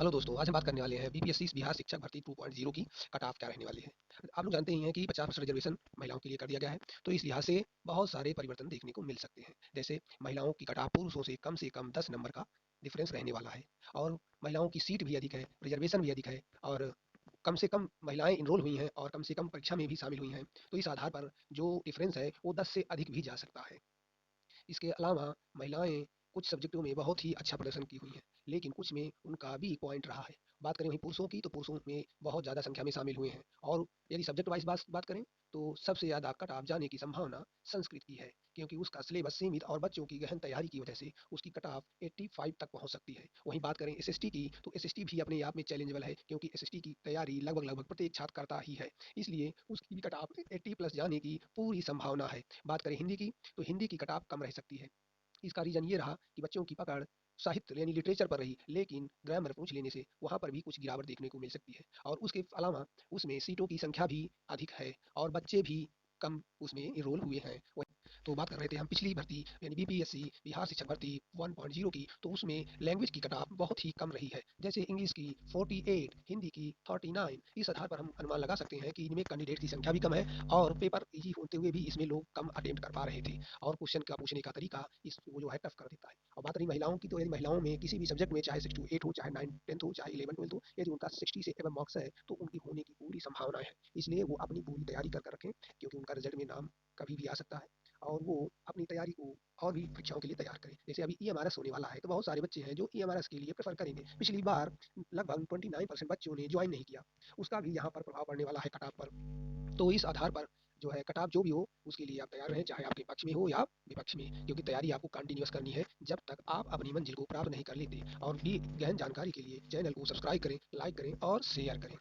Hello दोस्तों, आज हम बात करने वाले हैं बीपीएससी बिहार शिक्षक भर्ती 2.0 की कट ऑफ क्या रहने वाली है। आप लोग जानते ही हैं कि 50% रिजर्वेशन महिलाओं के लिए कर दिया गया है, तो इस लिहाज से बहुत सारे परिवर्तन देखने को मिल सकते हैं। जैसे महिलाओं की कट ऑफ पुरुषों से कम 10 नंबर का डिफरेंस रहने वाला है और महिलाओं की सीट भी अधिक है, रिजर्वेशन भी अधिक है और कम से कम महिलाएं इनरोल हुई हैं और कम से कम परीक्षा में भी शामिल हुई हैं। तो इस आधार पर जो डिफरेंस है वो 10 से अधिक भी जा सकता है। इसके अलावा महिलाएं कुछ सब्जेक्टों में बहुत ही अच्छा प्रदर्शन की हुई हैं, लेकिन कुछ में उनका वीक पॉइंट रहा है। बात करें वहीं पुरुषों की, तो पुरुषों में बहुत ज़्यादा संख्या में शामिल हुए हैं और यदि सब्जेक्ट वाइज़ बात करें, तो सबसे ज़्यादा कट ऑफ जाने की संभावना संस्कृत की है, क्योंकि उसका सिलेबस सीमित और बच्चों की गहन तैयारी की वजह से उसकी कट ऑफ 85 तक पहुँच सकती है। वहीं बात करें एसएसटी की, तो एसएसटी भी अपने आप में चैलेंजेबल है, क्योंकि एसएसटी की तैयारी लगभग प्रत्येक छात्र करता ही है। इसलिए उसकी भी कट ऑफ 80 प्लस जाने की पूरी संभावना है। बात करें हिंदी की, तो हिंदी की कट ऑफ कम रह सकती है। इसका रीज़न ये रहा कि बच्चों की पकड़ साहित्य यानी लिटरेचर पर रही, लेकिन ग्रामर पूछ लेने से वहाँ पर भी कुछ गिरावट देखने को मिल सकती है और उसके अलावा उसमें सीटों की संख्या भी अधिक है और बच्चे भी कम उसमें इनरोल हुए हैं। तो बात कर रहे थे हम पिछली भर्ती यानी बीपीएससी बिहार शिक्षक भर्ती 1.0 की, तो उसमें लैंग्वेज की कट ऑफ बहुत ही कम रही है। जैसे इंग्लिश की 48, हिंदी की 39। इस आधार पर हम अनुमान लगा सकते हैं कि इनमें कैंडिडेट की संख्या भी कम है और पेपर इजी होते हुए भी इसमें लोग कम अटेम्प्ट कर पा रहे थे और क्वेश्चन का पूछने का तरीका इसको जो है टफ कर देता है। और बात रही महिलाओं की, तो यदि महिलाओं में किसी भी सब्जेक्ट में चाहे 6 to 8 हो, चाहे 9 10th हो, चाहे 11 12th हो, यदि उनका 60 से एबव मार्क्स है तो उनकी होने की पूरी संभावना है। इसलिए वो अपनी पूरी तैयारी कर कर रखें, क्योंकि उनका रिजल्ट में नाम कभी भी आ सकता है और वो अपनी तैयारी को और भी परीक्षाओं के लिए तैयार करें। जैसे अभी ईएमआरएस होने वाला है, तो बहुत सारे बच्चे हैं जो ईएमआरएस के लिए प्रेफर करेंगे। पिछली बार लगभग 29% बच्चों ने ज्वाइन नहीं किया, उसका भी यहाँ पर प्रभाव पड़ने वाला है कट ऑफ पर। तो इस आधार पर जो है कट ऑफ जो भी हो उसके लिए आप तैयार रहें, चाहे आपके पक्ष में हो या विपक्ष में, क्योंकि तैयारी आपको कंटिन्यूअस करनी है जब तक आप अपनी मंजिल को प्राप्त नहीं कर लेते। और भी गहन जानकारी के लिए चैनल को सब्सक्राइब करें, लाइक करें और शेयर करें।